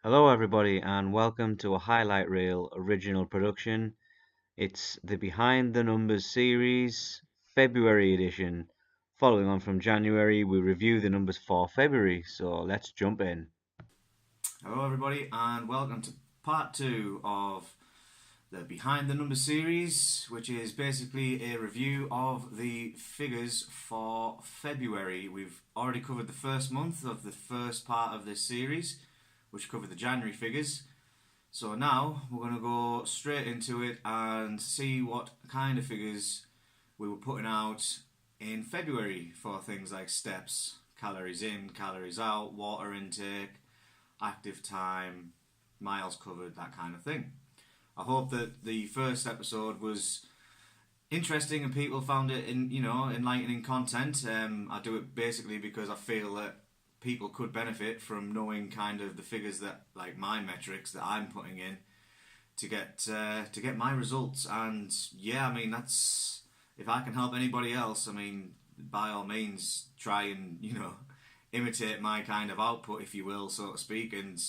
Hello, everybody, and welcome to a highlight reel original production. It's the Behind the Numbers series, February edition. Following on from January, we review the numbers for February, so let's jump in. Hello, everybody, and welcome to part two of the Behind the Numbers series, which is basically a review of the figures for February. We've already covered the first month of the first part of this series, which covered the January figures. So now we're going to go straight into it and see what kind of figures we were putting out in February for things like steps, calories in, calories out, water intake, active time, miles covered, that kind of thing. I hope that the first episode was interesting and people found it enlightening content. I do it basically because I feel that people could benefit from knowing kind of the figures that, like, my metrics that I'm putting in to get my results. And yeah, I mean, that's, if I can help anybody else, I mean, by all means try and imitate my kind of output, if you will, so to speak. And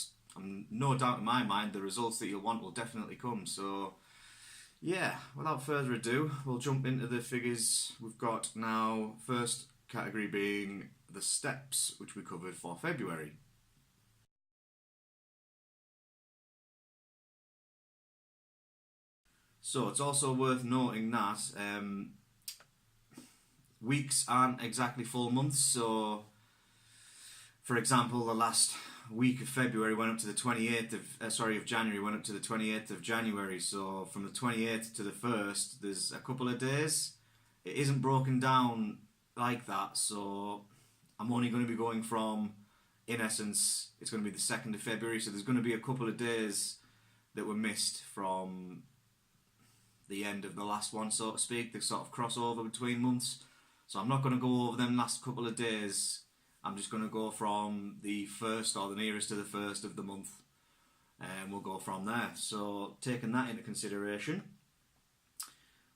no doubt in my mind the results that you'll want will definitely come. So yeah, without further ado, we'll jump into the figures. We've got now first category being the steps, which we covered for February. So it's also worth noting that weeks aren't exactly full months. So, for example, the last week of February went up to the 28th of January went up to the 28th of January. So from the 28th to the 1st, there's a couple of days. It isn't broken down like that. So I'm only going to be going from, in essence, it's going to be the 2nd of February. So there's going to be a couple of days that were missed from the end of the last one, so to speak, the sort of crossover between months. So I'm not going to go over them last couple of days. I'm just going to go from the first, or the nearest to the first of the month, and we'll go from there. So taking that into consideration,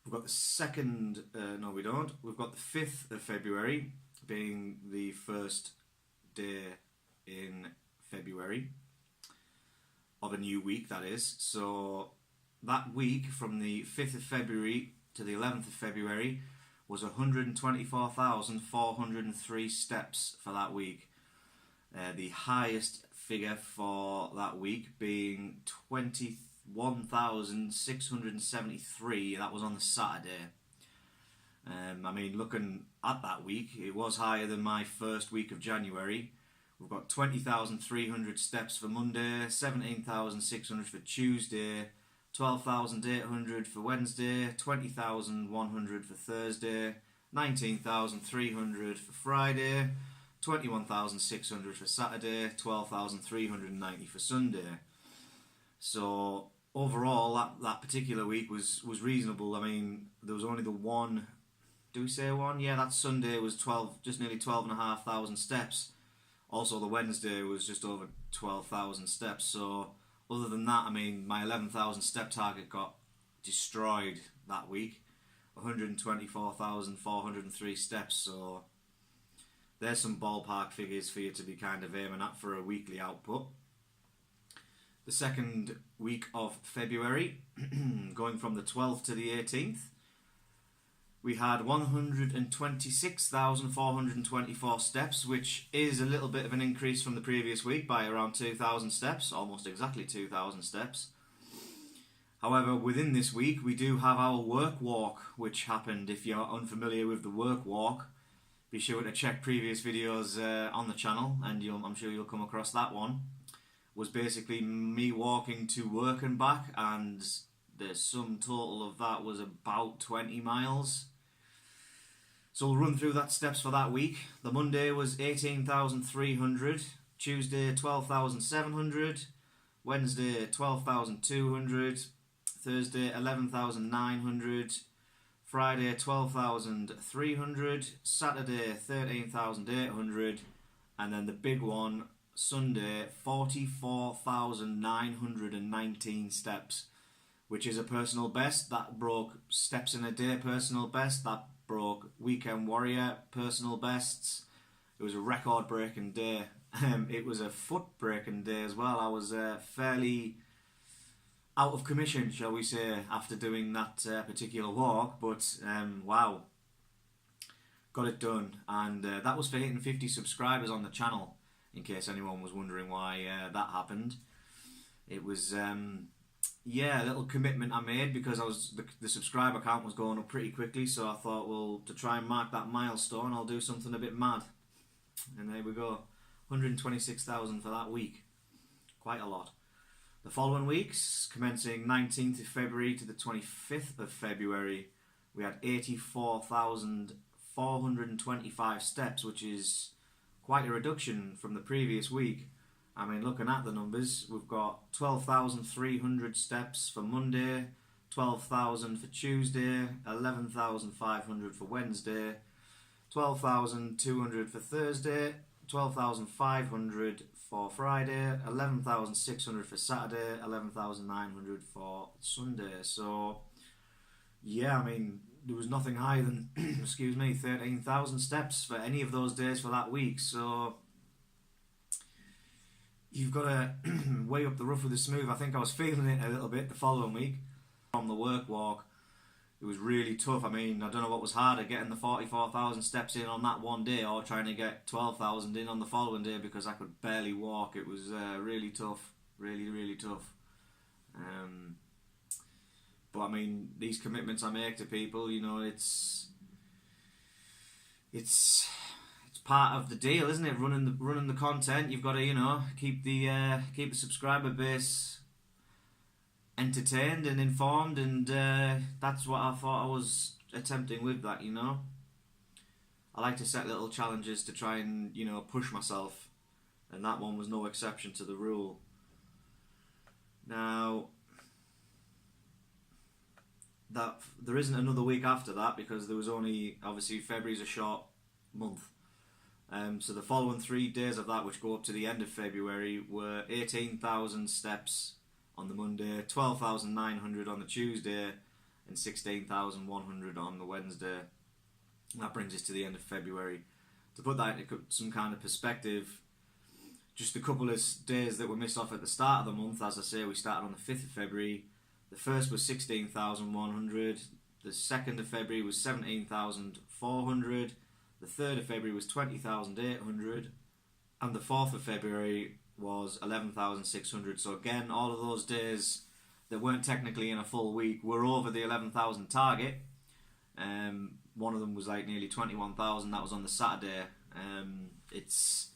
we've got the second, no we don't, we've got the 5th of February being the first day in February of a new week, that is. So that week from the 5th of February to the 11th of February was 124,403 steps for that week. The highest figure for that week being 21,673. That was on the Saturday. I mean, looking at that week, it was higher than my first week of January. We've got 20,300 steps for Monday, 17,600 for Tuesday, 12,800 for Wednesday, 20,100 for Thursday, 19,300 for Friday, 21,600 for Saturday, 12,390 for Sunday. So overall, that particular week was reasonable. I mean, there was only the one. Do we say one? Yeah, that Sunday was just nearly 12,500 steps. Also, the Wednesday was just over 12,000 steps. So other than that, I mean, my 11,000 step target got destroyed that week. 124,403 steps. So there's some ballpark figures for you to be kind of aiming at for a weekly output. The second week of February, going from the 12th to the 18th, we had 126,424 steps, which is a little bit of an increase from the previous week by around 2,000 steps, almost exactly 2,000 steps. However, within this week, we do have our work walk, which happened. If you're unfamiliar with the work walk, be sure to check previous videos on the channel, and I'm sure you'll come across that one. It was basically me walking to work and back, and the sum total of that was about 20 miles. So we'll run through that steps for that week. The Monday was 18,300, Tuesday 12,700, Wednesday 12,200, Thursday 11,900, Friday 12,300, Saturday 13,800, and then the big one, Sunday 44,919 steps, which is a personal best. That broke steps in a day personal best. That broke Weekend Warrior personal bests. It was a record breaking day It was a foot breaking day as well. I was fairly out of commission, shall we say, after doing that particular walk. But wow, got it done, and that was for hitting 50 subscribers on the channel. In case anyone was wondering why that happened, it was yeah, a little commitment I made because the subscriber count was going up pretty quickly. So I thought, well, to try and mark that milestone, I'll do something a bit mad, and there we go, 126,000 for that week, quite a lot. The following weeks, commencing 19th of February to the 25th of February, we had 84,425 steps, which is quite a reduction from the previous week. I mean, looking at the numbers, we've got 12,300 steps for Monday, 12,000 for Tuesday, 11,500 for Wednesday, 12,200 for Thursday, 12,500 for Friday, 11,600 for Saturday, 11,900 for Sunday. So, yeah, I mean, there was nothing higher than, 13,000 steps for any of those days for that week. So, you've got to weigh up the rough with the smooth. I think I was feeling it a little bit the following week. From the work walk, it was really tough. I mean, I don't know what was harder, getting the 44,000 steps in on that one day or trying to get 12,000 in on the following day because I could barely walk. It was really tough, really tough. But I mean, these commitments I make to people, you know, it's part of the deal, isn't it? Running the content, you've got to, you know, keep the subscriber base entertained and informed, and that's what I thought I was attempting with that, you know. I like to set little challenges to try and, you know, push myself, and that one was no exception to the rule. Now, that there isn't another week after that because there was only, obviously, February's a short month. So the following 3 days of that, which go up to the end of February, were 18,000 steps on the Monday, 12,900 on the Tuesday, and 16,100 on the Wednesday. That brings us to the end of February. To put that into some kind of perspective, just a couple of days that were missed off at the start of the month. As I say, we started on the 5th of February. The first was 16,100. The 2nd of February was 17,400. The 3rd of February was 20,800, and the 4th of February was 11,600. So again, all of those days that weren't technically in a full week were over the 11,000 target. One of them was like nearly 21,000. That was on the Saturday. It's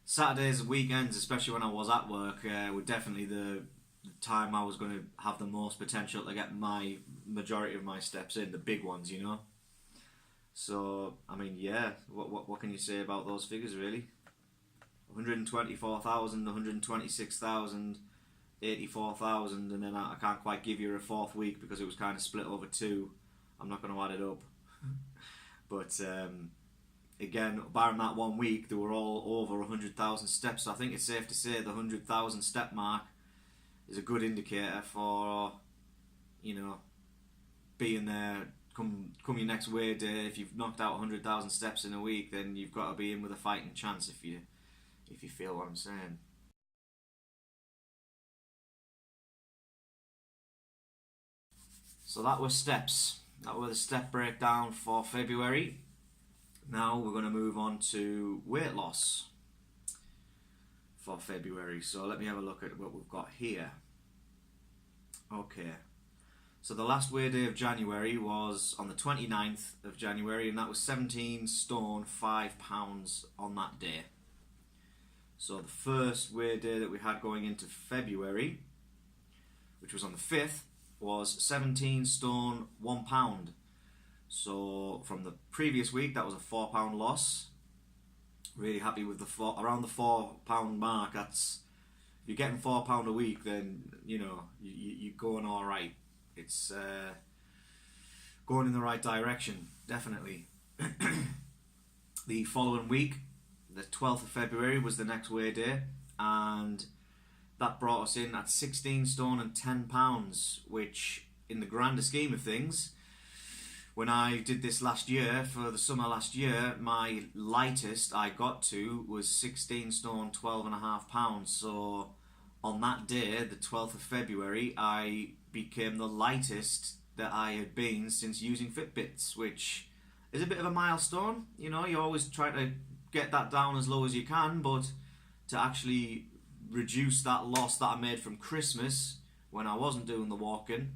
Saturdays and weekends, especially when I was at work, were definitely the time I was going to have the most potential to get my majority of my steps in, the big ones, you know. So, I mean, yeah, what can you say about those figures, really? 124,000, 126,000, 84,000, and then I can't quite give you a fourth week because it was kind of split over two. I'm not going to add it up. But, again, barring that 1 week, they were all over 100,000 steps. So I think it's safe to say the 100,000 step mark is a good indicator for, you know, being there. Come your next weigh day, if you've knocked out 100,000 steps in a week, then you've got to be in with a fighting chance, if you feel what I'm saying. So that was steps. That was the step breakdown for February. Now we're going to move on to weight loss for February. So let me have a look at what we've got here. Okay. So the last weigh day of January was on the 29th of January, and that was 17 stone 5 pounds on that day. So the first weigh day that we had going into February, which was on the 5th, was 17 stone 1 pound. So from the previous week, that was a 4 pound loss. Really happy with around the 4 pound mark. That's, if you're getting 4 pound a week, then you know you're going all right. It's going in the right direction, definitely. The following week, the 12th of February, was the next weigh day, and that brought us in at 16 stone and 10 pounds, which, in the grander scheme of things, when I did this last year, for the summer last year, my lightest I got to was 16 stone 12.5 pounds. So on that day, the 12th of February, I became the lightest that I had been since using Fitbits, which is a bit of a milestone. You know, you always try to get that down as low as you can, but to actually reduce that loss that I made from Christmas when I wasn't doing the walking,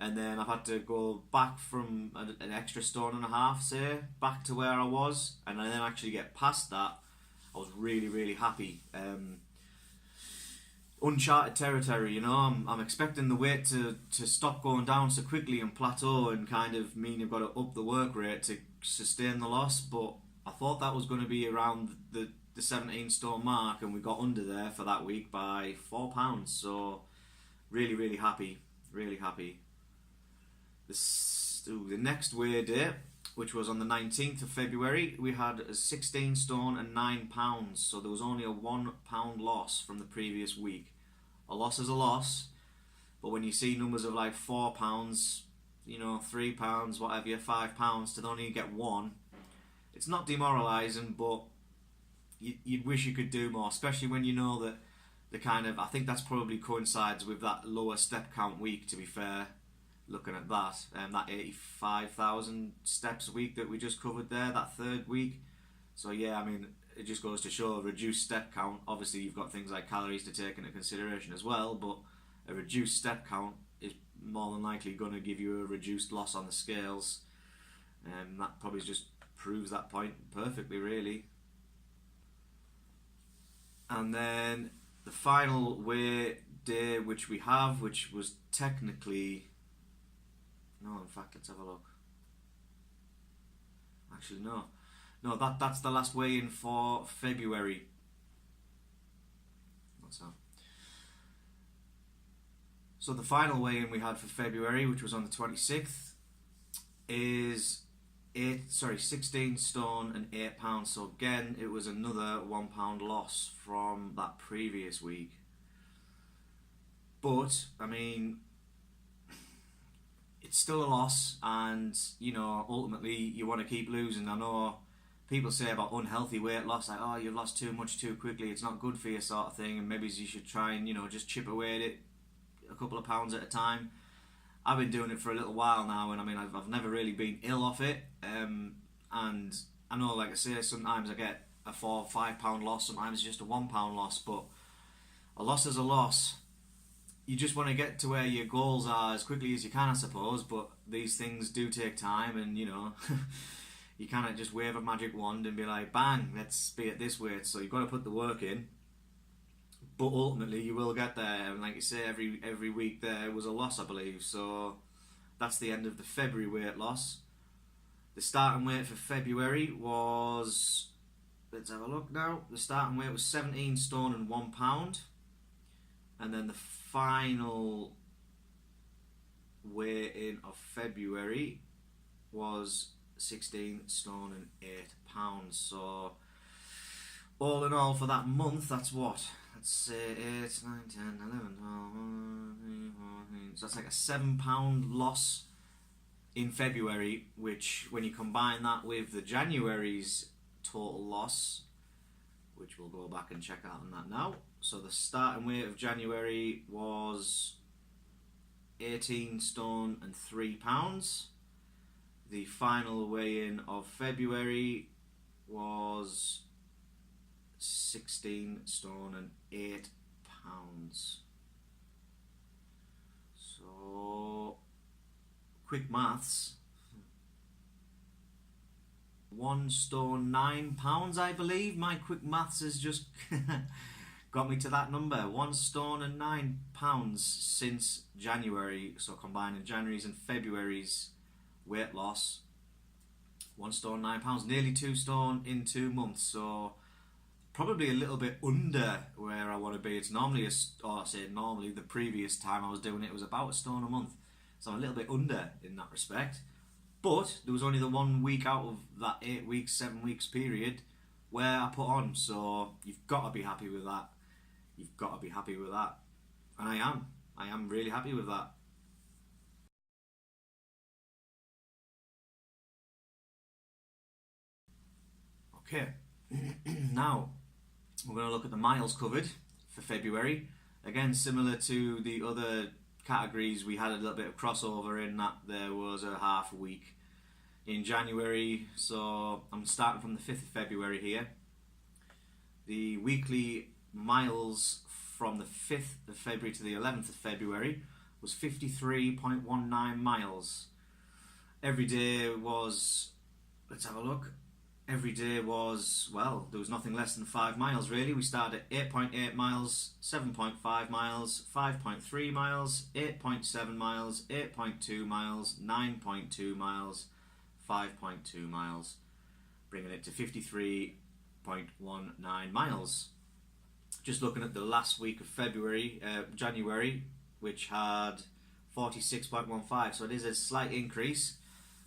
and then I've had to go back from an extra stone and a half, say, back to where I was, and then actually get past that. I was really, really happy. Uncharted territory, you know. I'm expecting the weight to stop going down so quickly and plateau, and kind of mean you've got to up the work rate to sustain the loss. But I thought that was going to be around the 17 stone mark, and we got under there for that week by £4. So really, really happy, really happy. The next weigh day, which was on the 19th of February, we had a 16 stone and 9 pounds. So there was only a £1 loss from the previous week. A loss is a loss, but when you see numbers of like £4, you know, £3, whatever, £5 to only get one, it's not demoralising, but you'd wish you could do more, especially when you know that the kind of, I think that's probably coincides with that lower step count week, to be fair, looking at that, that 85,000 steps a week that we just covered there, that third week. So yeah, I mean, it just goes to show a reduced step count. Obviously, you've got things like calories to take into consideration as well, but a reduced step count is more than likely going to give you a reduced loss on the scales. And that probably just proves that point perfectly, really. And then the final weigh day which we have, which was technically... No, in fact, let's have a look. Actually, no. No, that's the last weigh-in for February. What's that? So the final weigh-in we had for February, which was on the 26th, is 16 stone and 8 pounds. So again, it was another £1 loss from that previous week. But I mean, it's still a loss, and you know, ultimately you want to keep losing. I know people say about unhealthy weight loss, like, oh, you've lost too much too quickly, it's not good for you, sort of thing, and maybe you should try and, you know, just chip away at it a couple of pounds at a time. I've been doing it for a little while now, and I mean, I've never really been ill off it, and I know, like I say, sometimes I get a £4 or £5 loss, sometimes it's just a £1 loss, but a loss is a loss. You just want to get to where your goals are as quickly as you can, I suppose, but these things do take time, and you know, you can't just wave a magic wand and be like, bang, let's be at this weight. So you've got to put the work in, but ultimately you will get there. And like you say, every week there was a loss, I believe. So that's the end of the February weight loss. The starting weight for February was, let's have a look now. The starting weight was 17 stone and 1 pound. And then the final weigh-in of February was 16 stone and 8 pounds. So all in all for that month, that's what? Let's say 8, 9, 10, 11, 12, 13, 14. So that's like a £7 loss in February, which when you combine that with the January's total loss, which we'll go back and check out on that now. So the starting weight of January was 18 stone and 3 pounds. The final weigh-in of February was 16 stone and 8 pounds. So, quick maths. 1 stone 9 pounds, I believe. My quick maths has just got me to that number. 1 stone and 9 pounds since January. So combining January's and February's weight loss, 1 stone 9 pounds, nearly 2 stone in 2 months. So probably a little bit under where I want to be. It's normally normally the previous time I was doing it was about a stone a month. So I'm a little bit under in that respect. But there was only the 1 week out of that 8 weeks, 7 weeks period where I put on. So you've got to be happy with that. You've got to be happy with that. And I am. I am really happy with that. Okay, now we're going to look at the miles covered for February. Again, similar to the other categories, we had a little bit of crossover in that there was a half a week in January. So I'm starting from the 5th of February here. The weekly miles from the 5th of February to the 11th of February was 53.19 miles. Every day was, let's have a look, every day was, well, there was nothing less than 5 miles really. We started at 8.8 miles, 7.5 miles, 5.3 miles, 8.7 miles, 8.2 miles, 9.2 miles, 5.2 miles, bringing it to 53.19 miles. Just looking at the last week of January, which had 46.15, so it is a slight increase.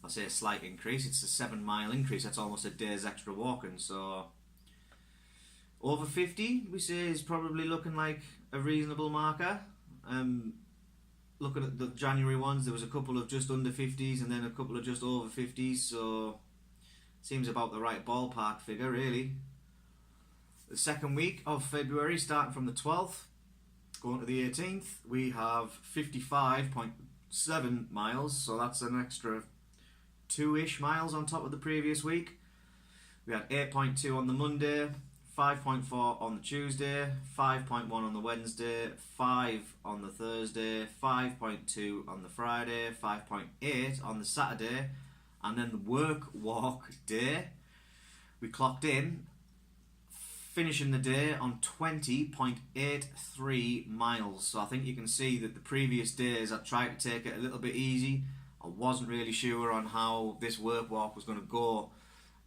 I say a slight increase, it's a 7 mile increase. That's almost a day's extra walking. So over 50 we say is probably looking like a reasonable marker. Looking at the January ones, there was a couple of just under 50s and then a couple of just over 50s, so seems about the right ballpark figure really. The second week of February, starting from the 12th going to the 18th, we have 55.7 miles, so that's an extra 2-ish miles on top of the previous week. We had 8.2 on the Monday, 5.4 on the Tuesday, 5.1 on the Wednesday, 5 on the Thursday, 5.2 on the Friday, 5.8 on the Saturday, and then the work walk day, we clocked in, finishing the day on 20.83 miles. So I think you can see that the previous days I tried to take it a little bit easy. I wasn't really sure on how this work walk was going to go.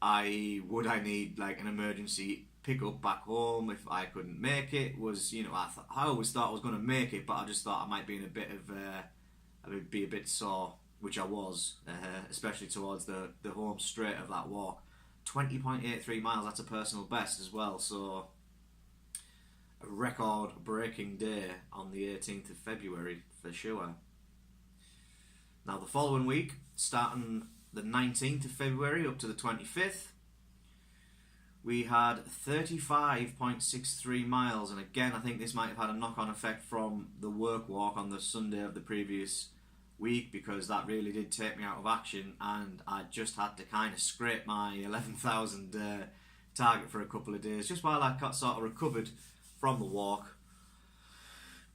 Would I need like an emergency pickup back home if I couldn't make it? I always thought I was going to make it, but I just thought I might be in a bit of I would be a bit sore, which I was, especially towards the home straight of that walk. 20.83 miles, that's a personal best as well, so a record breaking day on the 18th of February for sure. Now the following week, starting the 19th of February up to the 25th, we had 35.63 miles, and again I think this might have had a knock-on effect from the work walk on the Sunday of the previous week, because that really did take me out of action and I just had to kind of scrape my 11,000 target for a couple of days just while I got sort of recovered from the walk.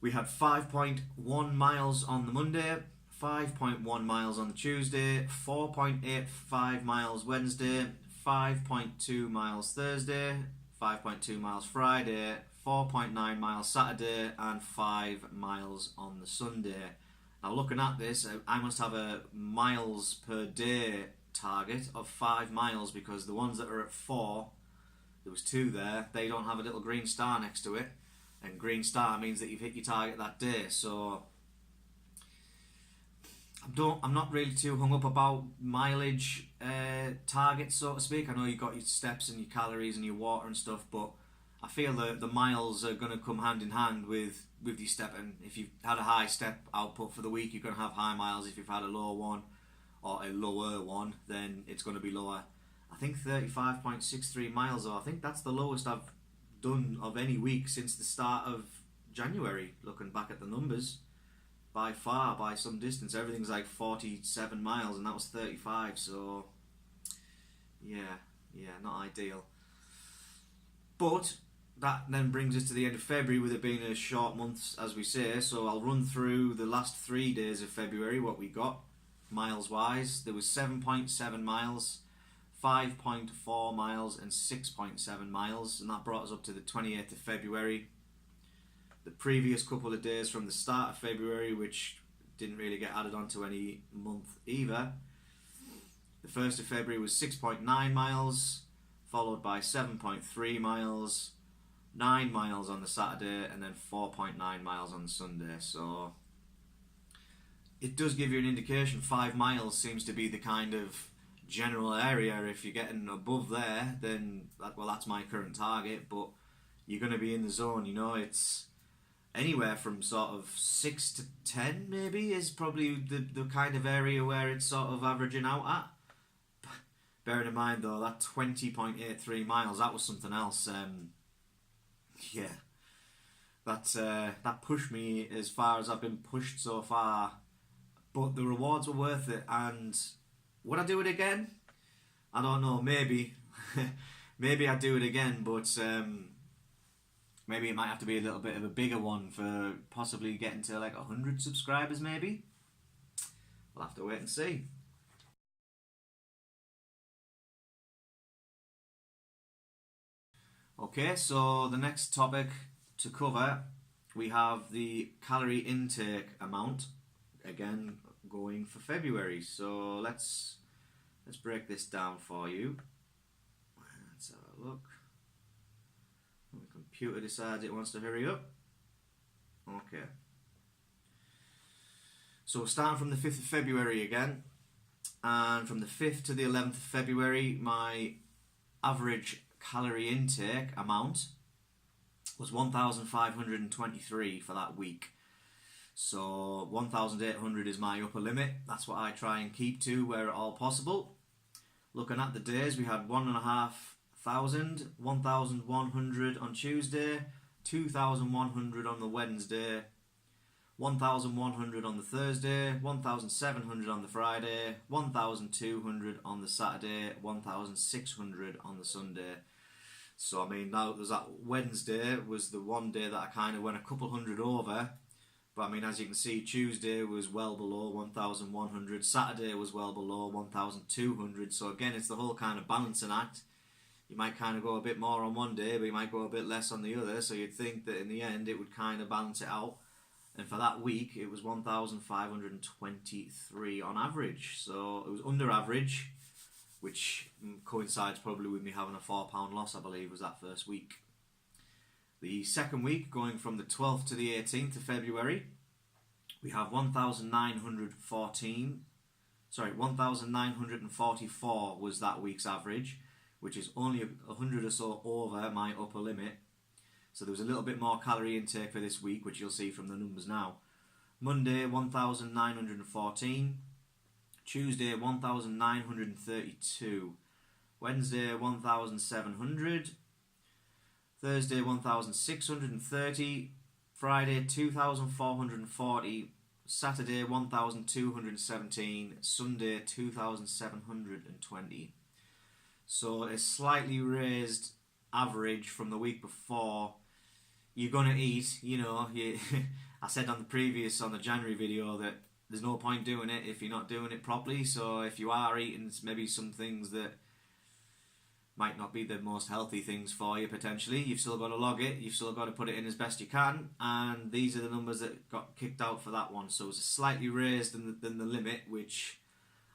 We had 5.1 miles on the Monday, 5.1 miles on the Tuesday, 4.85 miles Wednesday, 5.2 miles Thursday, 5.2 miles Friday, 4.9 miles Saturday, and 5 miles on the Sunday. Now looking at this, I must have a miles per day target of 5 miles, because the ones that are at 4, there was 2 there, they don't have a little green star next to it, and green star means that you've hit your target that day. So I'm not really too hung up about mileage targets, so to speak. I know you've got your steps and your calories and your water and stuff, but I feel that the miles are going to come hand in hand with your step, and if you've had a high step output for the week, you're going to have high miles. If you've had a low one or a lower one, then it's going to be lower. I think 35.63 miles, though, I think that's the lowest I've done of any week since the start of January, looking back at the numbers. By far, by some distance, everything's like 47 miles, and that was 35, so yeah, not ideal. But that then brings us to the end of February, with it being a short month, as we say. So I'll run through the last 3 days of February, what we got miles wise. There was 7.7 miles, 5.4 miles, and 6.7 miles, and that brought us up to the 28th of February. The previous couple of days from the start of February, which didn't really get added onto any month either. The 1st of February was 6.9 miles, followed by 7.3 miles, 9 miles on the Saturday, and then 4.9 miles on the Sunday. So it does give you an indication. 5 miles seems to be the kind of general area. If you're getting above there, then that's my current target, but you're going to be in the zone. It's anywhere from sort of 6 to 10 maybe is probably the kind of area where it's sort of averaging out at. Bearing in mind though that 20.83 miles, that was something else. Yeah, that pushed me as far as I've been pushed so far. But the rewards were worth it, and would I do it again? I don't know. Maybe, maybe I'd do it again, but maybe it might have to be a little bit of a bigger one for possibly getting to like 100 subscribers. Maybe we'll have to wait and see. Okay, so the next topic to cover, we have the calorie intake amount. Again, going for February. So let's break this down for you. Let's have a look. The computer decides it wants to hurry up. Okay. So we're starting from the 5th of February again. And from the 5th to the 11th of February, my average calorie intake amount was 1,523 for that week. So 1,800 is my upper limit. That's what I try and keep to where at all possible. Looking at the days, we had 1,500, 1,100 on Tuesday, 2,100 on the Wednesday, 1,100 on the Thursday, 1,700 on the Friday, 1,200 on the Saturday, 1,600 on the Sunday. So I mean, now there's that Wednesday was the one day that I kind of went a couple hundred over. But I mean, as you can see, Tuesday was well below 1,100. Saturday was well below 1,200. So again, it's the whole kind of balancing act. You might kind of go a bit more on one day, but you might go a bit less on the other. So you'd think that in the end, it would kind of balance it out. And for that week, it was 1,523 on average. So it was under average, which coincides probably with me having a £4 loss, I believe, was that first week. The second week, going from the 12th to the 18th of February, we have 1,944 was that week's average, which is only 100 or so over my upper limit. So there was a little bit more calorie intake for this week, which you'll see from the numbers now. Monday, 1,914. Tuesday, 1,932. Wednesday, 1,700. Thursday, 1,630. Friday, 2,440. Saturday, 1,217. Sunday, 2,720. So a slightly raised average from the week before. You're going to eat, you know, I said on the January video that there's no point doing it if you're not doing it properly. So if you are eating maybe some things that might not be the most healthy things for you potentially, you've still got to log it, you've still got to put it in as best you can, and these are the numbers that got kicked out for that one. So it's slightly raised than the limit, which,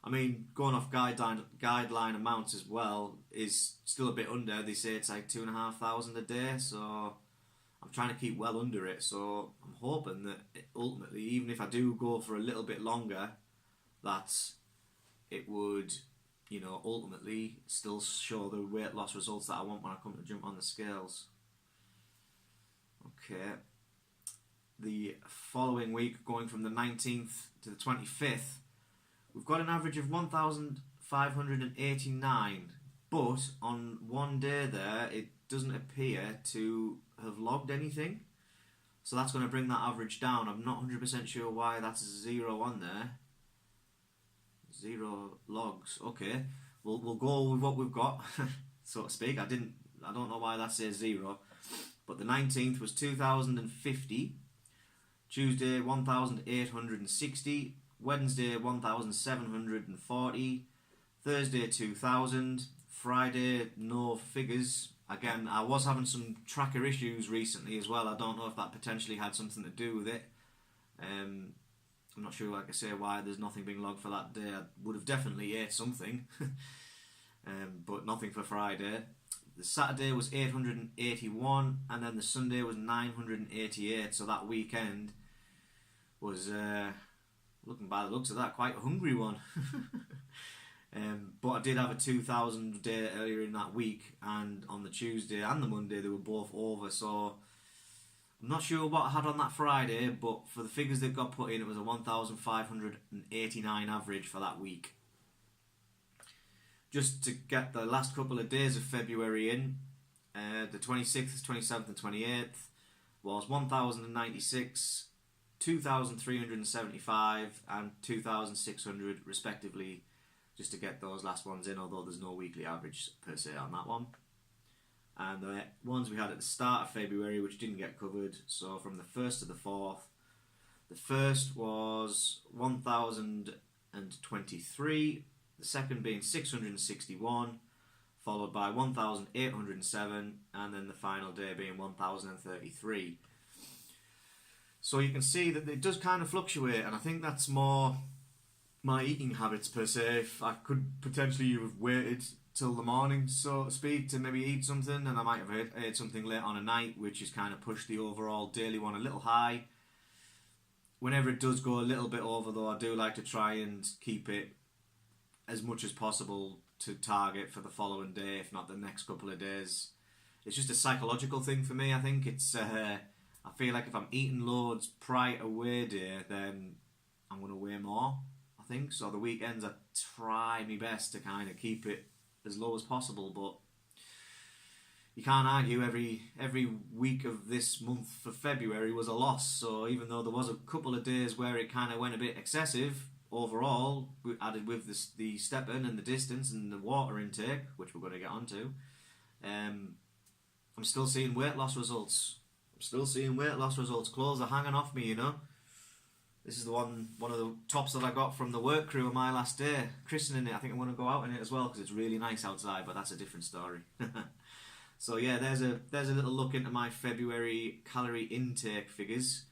I mean, going off guideline amounts as well is still a bit under. They say it's like 2,500 a day, so I'm trying to keep well under it. So I'm hoping that ultimately, even if I do go for a little bit longer, that it would, you know, ultimately still show the weight loss results that I want when I come to jump on the scales. Okay. The following week, going from the 19th to the 25th, we've got an average of 1,589, but on one day there, it doesn't appear to have logged anything. So that's going to bring that average down. I'm not 100% sure why that's 0 on there. 0 logs. Okay, we'll go with what we've got, so to speak. I don't know why that says 0, but the 19th was 2,050. Tuesday 1,860. Wednesday 1,740. Thursday 2,000. Friday no figures. Again, I was having some tracker issues recently as well. I don't know if that potentially had something to do with it. I'm not sure, like I say, why there's nothing being logged for that day. I would have definitely ate something, but nothing for Friday. The Saturday was 881, and then the Sunday was 988. So that weekend was, looking by the looks of that, quite a hungry one. But I did have a 2,000 day earlier in that week, and on the Tuesday and the Monday they were both over. So I'm not sure what I had on that Friday, but for the figures that got put in, it was a 1,589 average for that week. just to get the last couple of days of February in, the 26th, 27th, and 28th was 1,096, 2,375, and 2,600 respectively, just to get those last ones in, although there's no weekly average per se on that one. And the ones we had at the start of February, which didn't get covered, so from the 1st to the 4th, the first was 1,023, the second being 661, followed by 1,807, and then the final day being 1,033. So you can see that it does kind of fluctuate, and I think that's more my eating habits per se. If I could potentially have waited till the morning, so to speak, to maybe eat something, and I might have ate something late on a night, which has kind of pushed the overall daily one a little high. Whenever it does go a little bit over, though, I do like to try and keep it as much as possible to target for the following day, if not the next couple of days. It's just a psychological thing for me. I think it's I feel like if I'm eating loads prior to weigh day, then I'm going to weigh more, I think. So the weekends I try my best to kind of keep it as low as possible, but you can't argue every week of this month for February was a loss. So even though there was a couple of days where it kind of went a bit excessive, overall, added with the stepping and the distance and the water intake, which we're going to get onto, I'm still seeing weight loss results. Clothes are hanging off me, you know. This is the one of the tops that I got from the work crew on my last day, christening it. I think I'm going to go out in it as well because it's really nice outside, but that's a different story. So yeah, there's a little look into my February calorie intake figures.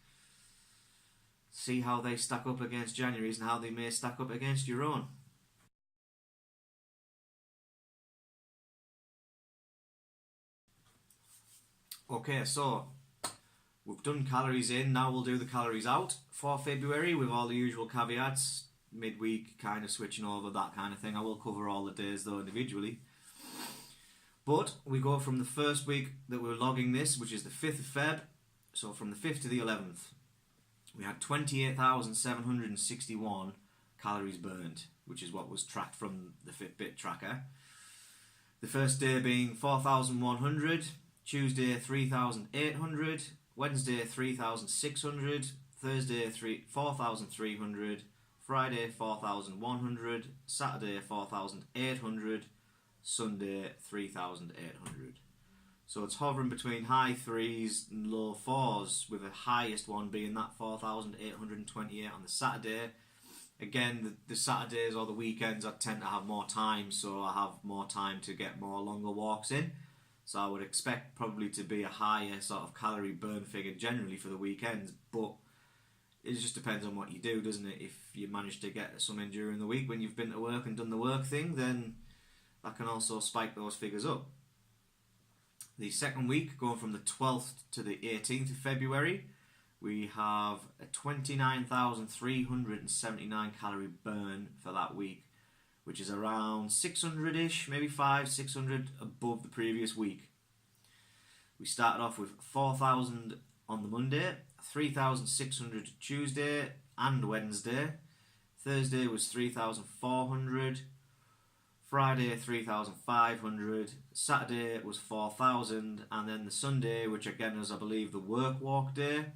See how they stack up against January's and how they may stack up against your own. Okay, so we've done calories in, now we'll do the calories out for February with all the usual caveats, midweek kind of switching over, that kind of thing. I will cover all the days though individually. But we go from the first week that we're logging this, which is the 5th of Feb, so from the 5th to the 11th, we had 28,761 calories burned, which is what was tracked from the Fitbit tracker. The first day being 4,100, Tuesday 3,800, Wednesday 3,600, Thursday 4,300, Friday 4,100, Saturday 4,800, Sunday 3,800. So it's hovering between high 3s and low 4s, with the highest one being that 4,828 on the Saturday. Again, the Saturdays or the weekends I tend to have more time, so I have more time to get more longer walks in. So I would expect probably to be a higher sort of calorie burn figure generally for the weekends, but it just depends on what you do, doesn't it? If you manage to get some in during the week when you've been to work and done the work thing, then that can also spike those figures up. The second week, going from the 12th to the 18th of February, we have a 29,379 calorie burn for that week, which is around 600-ish, maybe 600 above the previous week. We started off with 4,000 on the Monday, 3,600 Tuesday and Wednesday. Thursday was 3,400. Friday 3,500, Saturday was 4,000, and then the Sunday, which again was I believe the work walk day,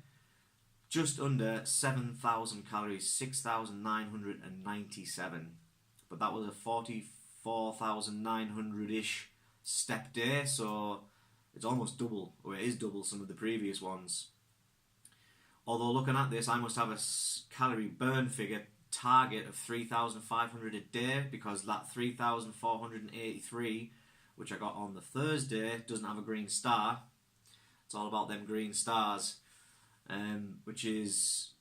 just under 7,000 calories, 6,997. But that was a 44,900-ish step day, so it's almost double, or it is double some of the previous ones. Although looking at this, I must have a calorie burn figure target of 3,500 a day, because that 3,483 which I got on the Thursday doesn't have a green star. It's all about them green stars, which is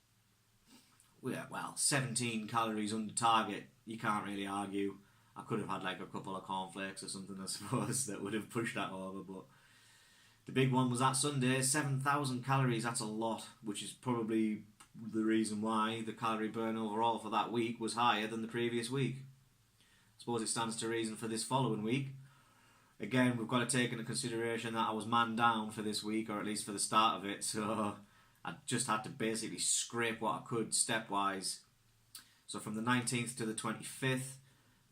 17 calories under target. You can't really argue. I could have had like a couple of cornflakes or something, I suppose, that would have pushed that over, but the big one was that Sunday, 7,000 calories. That's a lot, which is probably the reason why the calorie burn overall for that week was higher than the previous week. I suppose it stands to reason for this following week. Again, we've got to take into consideration that I was man down for this week, or at least for the start of it, so I just had to basically scrape what I could stepwise. So from the 19th to the 25th,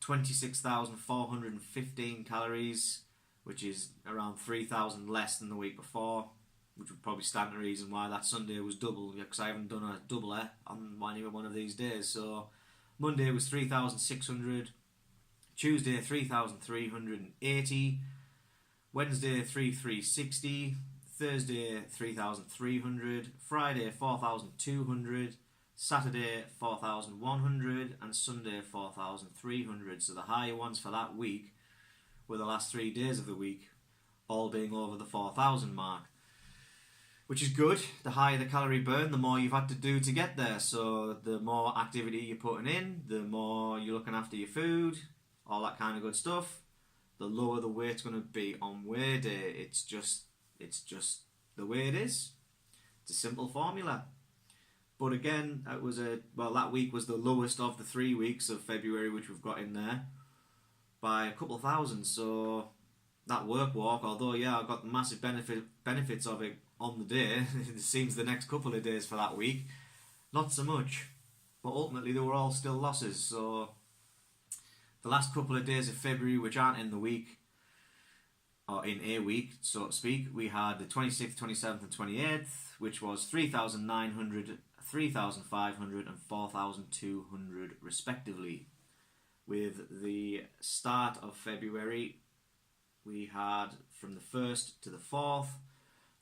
26,415 calories, which is around 3,000 less than the week before, which would probably stand the reason why that Sunday was double, because I haven't done a doubler on any one of these days. So Monday was 3,600, Tuesday 3,380, Wednesday 3,360, Thursday 3,300, Friday 4,200, Saturday 4,100, and Sunday 4,300. So the higher ones for that week were the last 3 days of the week, all being over the 4,000 mark, which is good. The higher the calorie burn, the more you've had to do to get there. So the more activity you're putting in, the more you're looking after your food, all that kind of good stuff, the lower the weight's going to be on weigh day. It's just the way it is. It's a simple formula. But again, that week was the lowest of the 3 weeks of February, which we've got in there, by a couple of thousand. So that work walk, although I got the massive benefits of it on the day, it seems the next couple of days for that week, not so much. But ultimately, they were all still losses. So the last couple of days of February, which aren't in the week, or in a week, so to speak, we had the 26th, 27th and 28th, which was 3,900, 3,500 and 4,200 respectively. With the start of February, we had from the 1st to the 4th,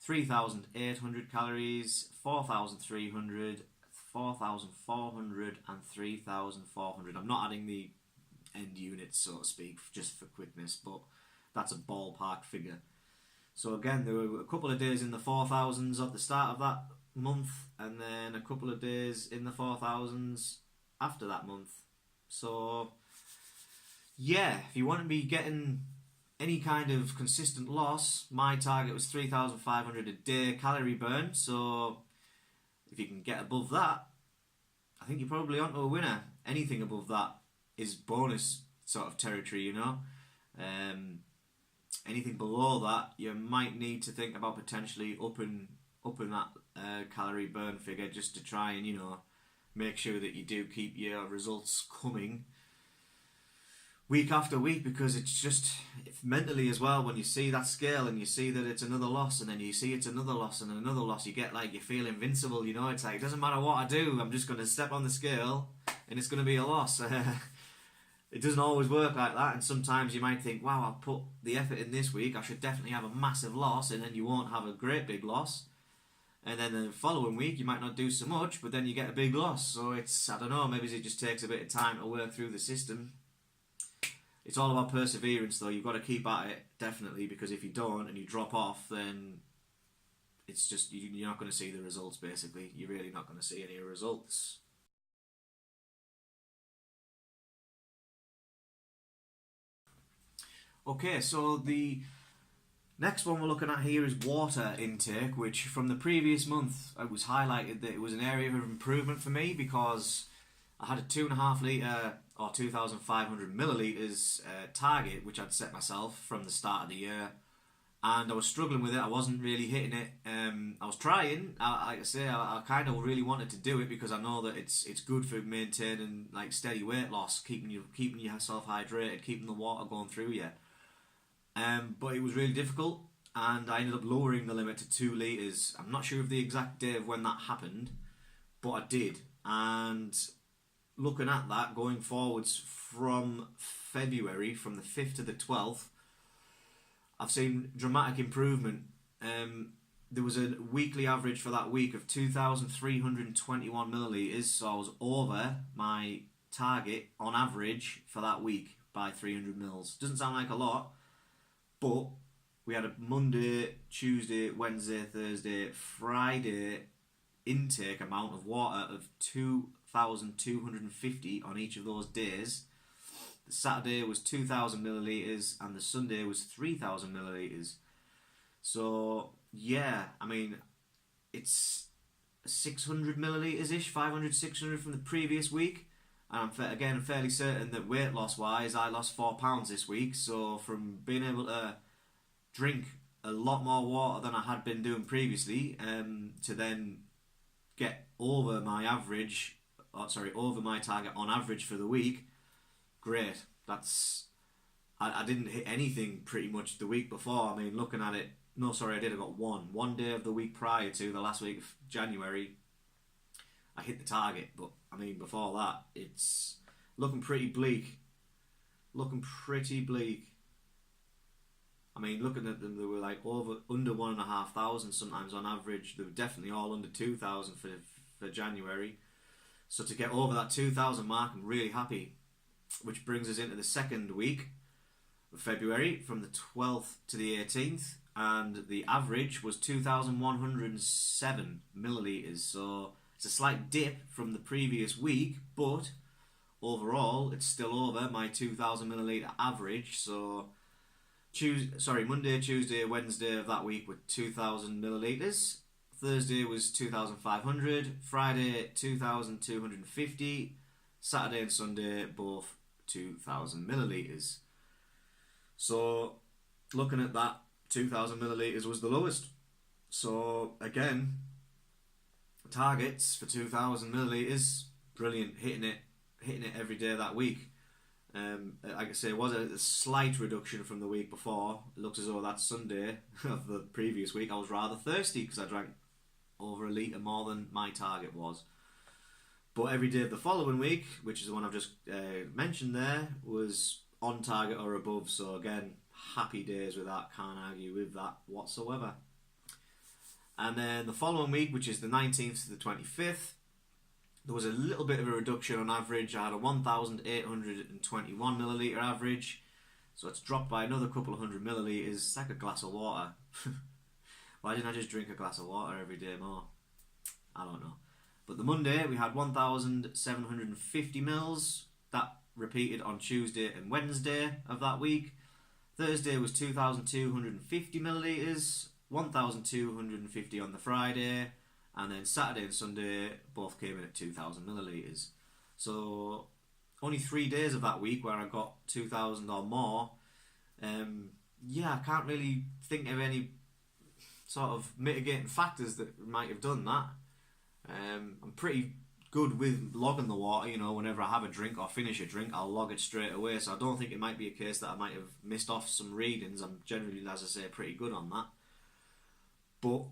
3,800 calories, 4,300, 4,400 and 3,400. I'm not adding the end units, so to speak, just for quickness, but that's a ballpark figure. So again, there were a couple of days in the 4,000s at the start of that month, and then a couple of days in the 4,000s after that month. So if you want to be getting any kind of consistent loss, my target was 3,500 a day calorie burn. So if you can get above that, I think you're probably onto a winner. Anything above that is bonus sort of territory, Anything below that, you might need to think about potentially upping that calorie burn figure, just to try and make sure that you do keep your results coming week after week, because it's just mentally as well, when you see that scale and you see that it's another loss, and then you see it's another loss and another loss, you get like, you feel invincible. It's like, it doesn't matter what I do, I'm just going to step on the scale and it's going to be a loss. It doesn't always work like that, and sometimes you might think, wow, I've put the effort in this week, I should definitely have a massive loss, and then you won't have a great big loss. And then the following week you might not do so much, but then you get a big loss. So it's, I don't know, maybe it just takes a bit of time to work through the system. It's all about perseverance though. You've got to keep at it, definitely, because if you don't and you drop off, then it's just, you're not going to see the results, basically. You're really not going to see any results. Okay, so the next one we're looking at here is water intake, which from the previous month it was highlighted that it was an area of improvement for me, because I had a 2.5 litre or 2,500 millilitres target, which I'd set myself from the start of the year, and I was struggling with it. I wasn't really hitting it. I was trying. Like I say, I kind of really wanted to do it, because I know that it's good for maintaining like steady weight loss, keeping yourself hydrated, keeping the water going through you. But it was really difficult, and I ended up lowering the limit to 2 litres. I'm not sure of the exact day of when that happened, but I did. And looking at that going forwards from February, from the 5th to the 12th, I've seen dramatic improvement. There was a weekly average for that week of 2,321 millilitres, so I was over my target on average for that week by 300 mils. Doesn't sound like a lot, but we had a Monday, Tuesday, Wednesday, Thursday, Friday intake amount of water of 2,250 on each of those days. The Saturday was 2,000 millilitres and the Sunday was 3,000 millilitres. So I mean, it's 600 millilitres ish, 500, 600 from the previous week. And I'm fairly certain that weight loss wise, I lost 4 pounds this week. So from being able to drink a lot more water than I had been doing previously, to then get over my target on average for the week, great. That's I didn't hit anything pretty much the week before. I mean, looking at it, no, sorry, I did. I got one day of the week prior to the last week of January. I hit the target, but I mean, before that, it's looking pretty bleak. Looking pretty bleak. I mean, looking at them, they were like under 1,500 sometimes on average. They were definitely all under 2,000 for January. So to get over that 2,000 mark, I'm really happy. Which brings us into the second week of February, from the 12th to the 18th, and the average was 2,107 millilitres. So it's a slight dip from the previous week, but overall it's still over my 2,000 millilitre average. So Monday, Tuesday, Wednesday of that week were 2,000 millilitres. Thursday was 2,500. Friday 2,250. Saturday and Sunday both 2,000 millilitres. So looking at that, 2,000 millilitres was the lowest. So again, targets for 2,000 millilitres, brilliant, hitting it every day that week. Like I say, it was a slight reduction from the week before. It looks as though that Sunday of the previous week I was rather thirsty because I drank over a litre more than my target was. But every day of the following week, which is the one I've just mentioned there, was on target or above. So again, happy days with that. Can't argue with that whatsoever. And then the following week, which is the 19th to the 25th, there was a little bit of a reduction on average. I had a 1,821 millilitre average. So it's dropped by another couple of hundred millilitres. It's like a glass of water. Why didn't I just drink a glass of water every day more? I don't know. But the Monday, we had 1,750 mils. That repeated on Tuesday and Wednesday of that week. Thursday was 2,250 millilitres. 1,250 on the Friday. And then Saturday and Sunday both came in at 2,000 millilitres. So only 3 days of that week where I got 2,000 or more. I can't really think of any sort of mitigating factors that might have done that. I'm pretty good with logging the water. Whenever I have a drink or finish a drink, I'll log it straight away. So I don't think it might be a case that I might have missed off some readings. I'm generally, as I say, pretty good on that. But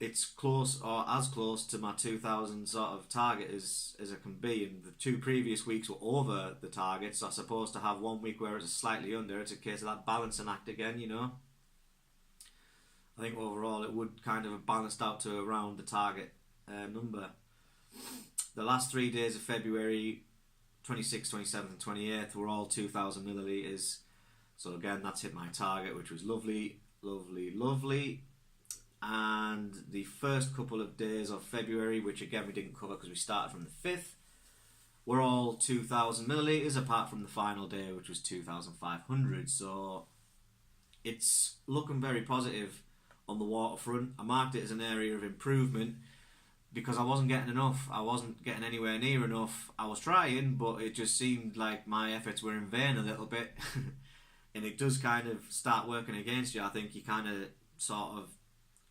it's close, or as close to my 2,000 sort of target as I can be, and the 2 previous weeks were over the target, so I suppose to have 1 week where it's slightly under, it's a case of that balancing act again, I think overall it would kind of have balanced out to around the target number. The last 3 days of February, 26th, 27th and 28th, were all 2,000 millilitres, so again that's hit my target, which was lovely, lovely, lovely. And the first couple of days of February, which again we didn't cover because we started from the 5th, were all 2,000 millilitres, apart from the final day, which was 2,500. So it's looking very positive on the waterfront. I marked it as an area of improvement because I wasn't getting enough. I wasn't getting anywhere near enough. I was trying, but it just seemed like my efforts were in vain a little bit. And it does kind of start working against you. I think you kind of sort of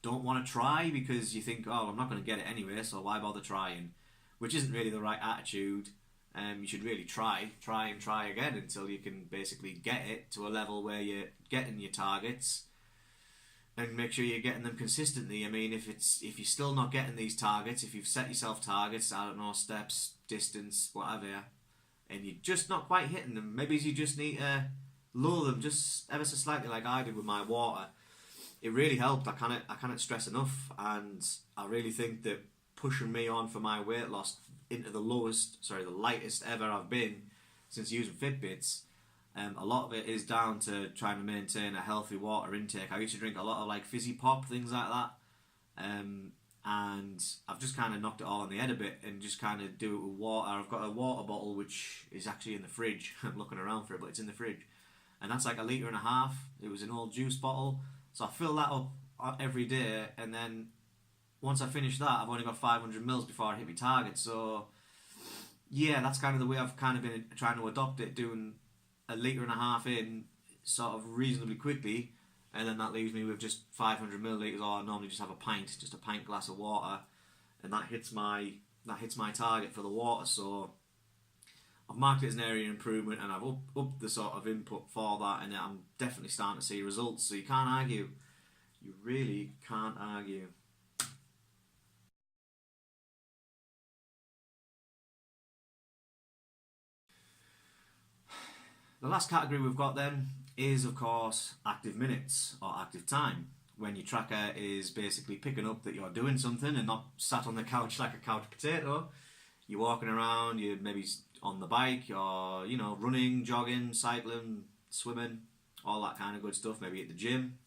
don't want to try because you think, oh, I'm not going to get it anyway, so why bother trying? Which isn't really the right attitude. You should really try again until you can basically get it to a level where you're getting your targets, and make sure you're getting them consistently. I mean, if you're still not getting these targets, if you've set yourself targets, I don't know, steps, distance, whatever, and you're just not quite hitting them, maybe you just need to lower them just ever so slightly, like I did with my water. It really helped. I can't stress enough, and I really think that pushing me on for my weight loss into the lightest ever I've been since using Fitbits. A lot of it is down to trying to maintain a healthy water intake. I used to drink a lot of like fizzy pop, things like that, and I've just kind of knocked it all on the head a bit and just kind of do it with water. I've got a water bottle which is actually in the fridge. I'm looking around for it, but it's in the fridge, and that's like 1.5 litres. It was an old juice bottle. So I fill that up every day, and then once I finish that, I've only got 500 mils before I hit my target. So yeah, that's kind of the way I've kind of been trying to adopt it, doing 1.5 litres in sort of reasonably quickly, and then that leaves me with just 500 millilitres, or I normally just have a pint glass of water, and that hits my target for the water. So I've marked it as an area of improvement, and I've upped the sort of input for that, and I'm definitely starting to see results. So you can't argue. You really can't argue. The last category we've got then is, of course, active minutes or active time. When your tracker is basically picking up that you're doing something and not sat on the couch like a couch potato. You're walking around, you're maybe on the bike, or running, jogging, cycling, swimming, all that kind of good stuff. Maybe at the gym,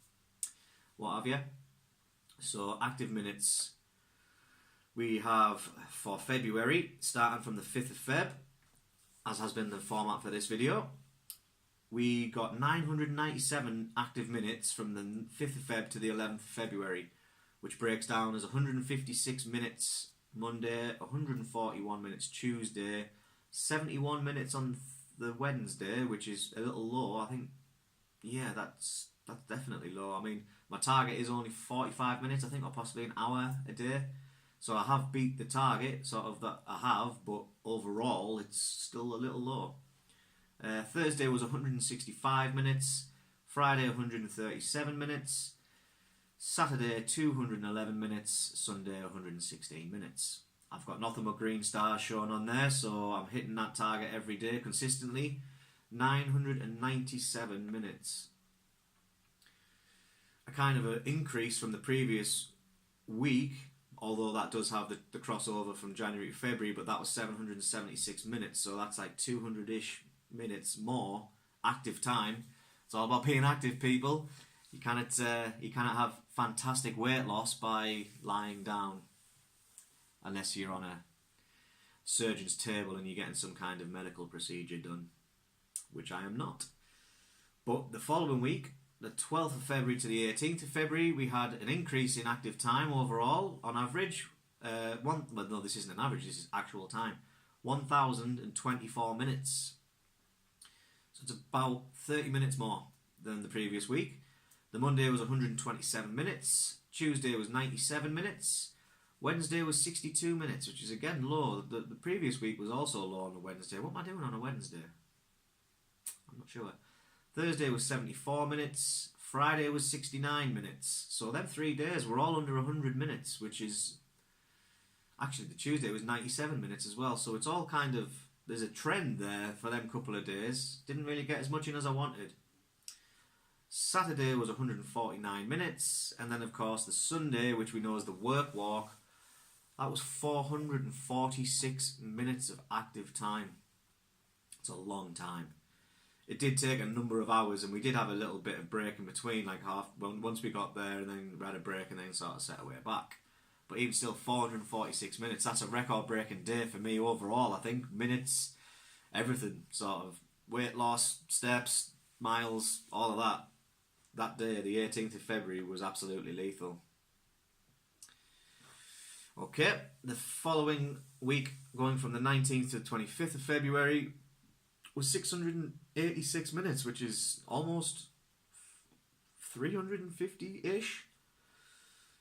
what have you. So active minutes we have for February, starting from the 5th of Feb, as has been the format for this video. We got 997 active minutes from the 5th of Feb to the 11th of February, which breaks down as 156 minutes Monday, 141 minutes Tuesday, 71 minutes on the Wednesday, which is a little low. I think, yeah, that's definitely low. I mean, my target is only 45 minutes, I think, or possibly an hour a day. So I have beat the target, sort of, that I have, but overall it's still a little low. Thursday was 165 minutes, Friday 137 minutes, Saturday 211 minutes, Sunday 116 minutes. I've got nothing but green stars shown on there, so I'm hitting that target every day consistently. 997 minutes. A kind of an increase from the previous week, although that does have the crossover from January to February, but that was 776 minutes, so that's like 200-ish minutes more active time. It's all about being active, people. You cannot have fantastic weight loss by lying down, unless you're on a surgeon's table and you're getting some kind of medical procedure done, which I am not. But the following week, the 12th of February to the 18th of February, we had an increase in active time overall, on average. No, this isn't an average, this is actual time. 1,024 minutes. So it's about 30 minutes more than the previous week. The Monday was 127 minutes. Tuesday was 97 minutes. Wednesday was 62 minutes, which is again low. The previous week was also low on a Wednesday. What am I doing on a Wednesday? I'm not sure. Thursday was 74 minutes. Friday was 69 minutes. So them 3 days were all under 100 minutes, which is... Actually, the Tuesday was 97 minutes as well. So it's all kind of... There's a trend there for them couple of days. Didn't really get as much in as I wanted. Saturday was 149 minutes. And then, of course, the Sunday, which we know as the work walk, that was 446 minutes of active time. It's a long time. It did take a number of hours, and we did have a little bit of break in between, like once we got there, and then we had a break and then sort of set our way back. But even still, 446 minutes, that's a record-breaking day for me overall, I think. Minutes, everything, sort of. Weight loss, steps, miles, all of that. That day, the 18th of February, was absolutely lethal. Okay, the following week, going from the 19th to the 25th of February, was 686 minutes, which is almost 350-ish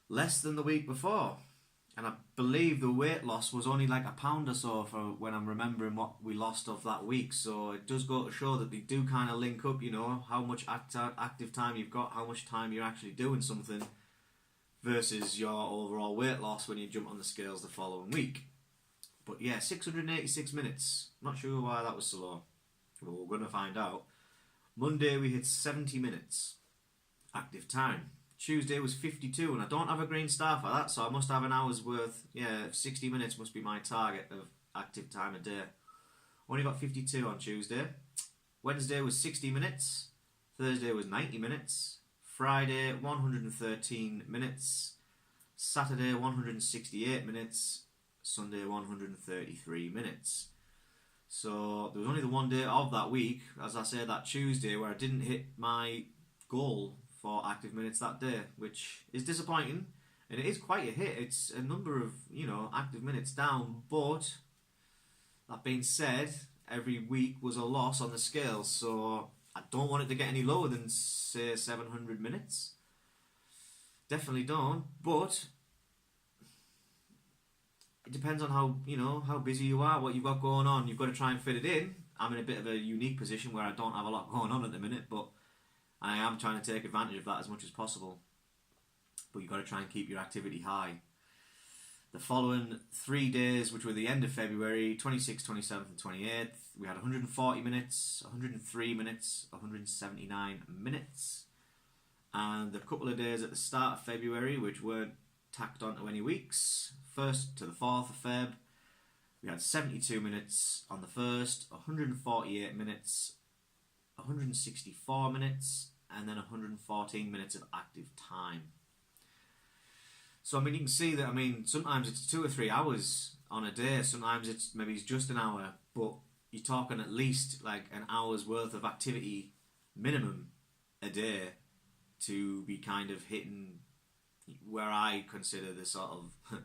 less than the week before. And I believe the weight loss was only like a pound or so for when I'm remembering what we lost of that week. So it does go to show that they do kind of link up, how much active time you've got, how much time you're actually doing something versus your overall weight loss when you jump on the scales the following week. But yeah, 686 minutes. Not sure why that was so low. Well, we're going to find out. Monday we hit 70 minutes active time. Tuesday was 52, and I don't have a green star for that, so I must have an hour's worth. 60 minutes must be my target of active time a day. Only got 52 on Tuesday. Wednesday was 60 minutes. Thursday was 90 minutes. Friday 113 minutes. Saturday 168 minutes. Sunday 133 minutes. So there was only the one day of that week, as I say, that Tuesday, where I didn't hit my goal for active minutes that day, which is disappointing, and it is quite a hit. It's a number of active minutes down, but that being said, every week was a loss on the scale, so I don't want it to get any lower than, say, 700 minutes. Definitely don't, but it depends on how busy you are, what you've got going on. You've got to try and fit it in. I'm in a bit of a unique position where I don't have a lot going on at the minute, but I am trying to take advantage of that as much as possible. But you've got to try and keep your activity high. The following 3 days, which were the end of February, 26th, 27th and 28th, we had 140 minutes, 103 minutes, 179 minutes. And a couple of days at the start of February, which weren't tacked onto any weeks, 1st to the 4th of Feb, we had 72 minutes on the 1st, 148 minutes, 164 minutes, and then 114 minutes of active time. So, you can see that, sometimes it's 2 or 3 hours on a day, sometimes it's just an hour, but you're talking at least like an hour's worth of activity minimum a day to be kind of hitting where I consider the sort of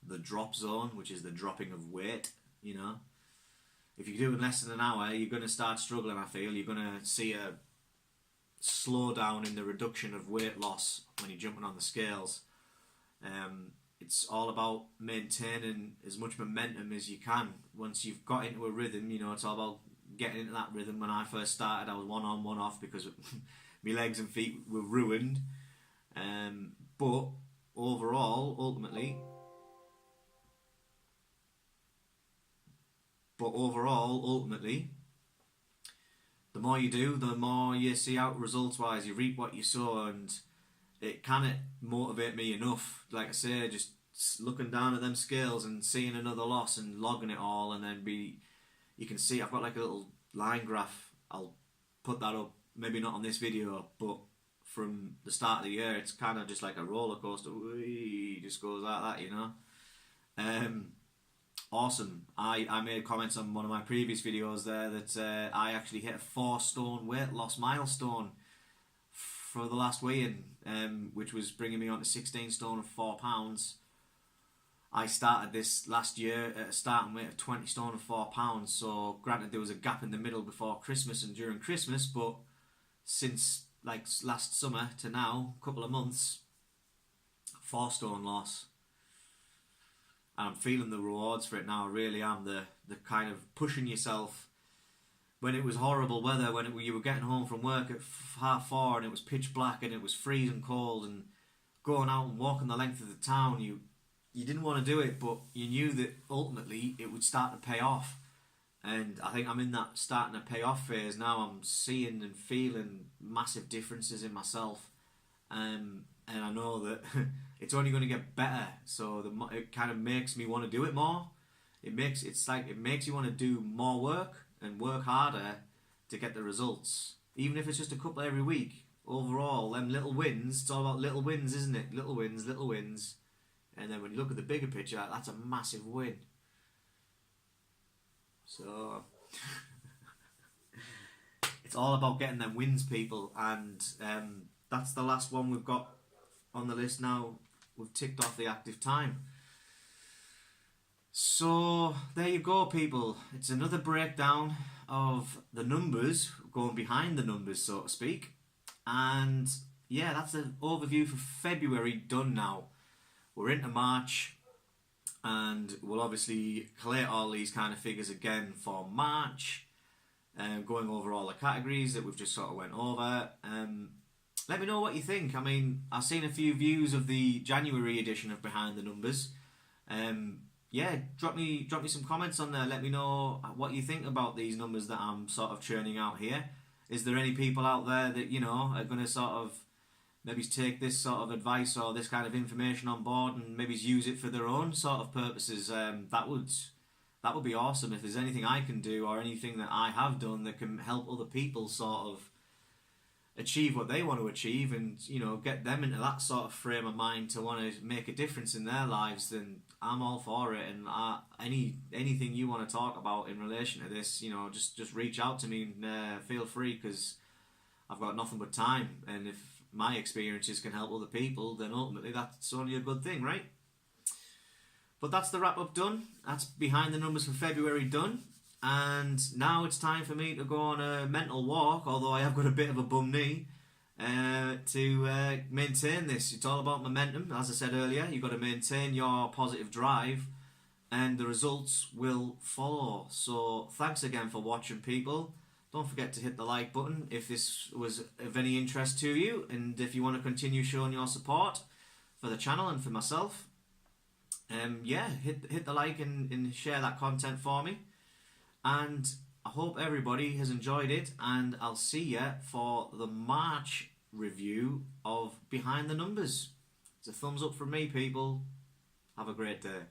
the drop zone, which is the dropping of weight, If you're doing less than an hour, you're going to start struggling, I feel. You're going to see a slowdown in the reduction of weight loss when you're jumping on the scales. It's all about maintaining as much momentum as you can. Once you've got into a rhythm, it's all about getting into that rhythm. When I first started, I was one on, one off because my legs and feet were ruined. But overall, ultimately, the more you do, the more you see out results-wise. You reap what you sow, and it can motivate me enough, like I say, just looking down at them scales and seeing another loss and logging it all, and then you can see I've got like a little line graph. I'll put that up, maybe not on this video, but from the start of the year, it's kind of just like a roller coaster. It just goes like that, Awesome. I made comments on one of my previous videos there that I actually hit a 4 stone weight loss milestone for the last weigh-in, which was bringing me on to 16 stone and 4 pounds. I started this last year at a starting weight of 20 stone and 4 pounds, so granted there was a gap in the middle before Christmas and during Christmas, but since like last summer to now, a couple of months, 4 stone loss. And I'm feeling the rewards for it now. I really am. The kind of pushing yourself. When it was horrible weather, when you were getting home from work at 4:30 and it was pitch black and it was freezing cold, and going out and walking the length of the town, you didn't want to do it, but you knew that ultimately it would start to pay off. And I think I'm in that starting to pay off phase now. I'm seeing and feeling massive differences in myself, and I know that it's only going to get better. So it kind of makes me want to do it more. It makes you want to do more work and work harder to get the results, even if it's just a couple every week. Overall, them little wins, it's all about little wins, isn't it? Little wins. And then when you look at the bigger picture, that's a massive win. So it's all about getting them wins, people. And that's the last one we've got on the list now. We've ticked off the active time. So there you go, people. It's another breakdown of the numbers, going behind the numbers, so to speak. And yeah, that's an overview for February done now. We're into March, and we'll obviously collate all these kind of figures again for March, going over all the categories that we've just sort of went over. Let me know what you think. I've seen a few views of the January edition of Behind the Numbers. Yeah, drop me some comments on there. Let me know what you think about these numbers that I'm sort of churning out here. Is there any people out there that, are going to sort of maybe take this sort of advice or this kind of information on board and maybe use it for their own sort of purposes? That would be awesome. If there's anything I can do or anything that I have done that can help other people sort of achieve what they want to achieve, and get them into that sort of frame of mind to want to make a difference in their lives, then I'm all for it. And anything you want to talk about in relation to this, just reach out to me and feel free, because I've got nothing but time, and if my experiences can help other people, then ultimately that's only a good thing, right? But that's the wrap up done. That's Behind the Numbers for February done. And now it's time for me to go on a mental walk, although I have got a bit of a bum knee, to maintain this. It's all about momentum. As I said earlier, you've got to maintain your positive drive and the results will follow. So thanks again for watching, people. Don't forget to hit the like button if this was of any interest to you, and if you want to continue showing your support for the channel and for myself, yeah, hit the like and share that content for me. And I hope everybody has enjoyed it, and I'll see you for the March review of Behind the Numbers. It's a thumbs up from me, people. Have a great day.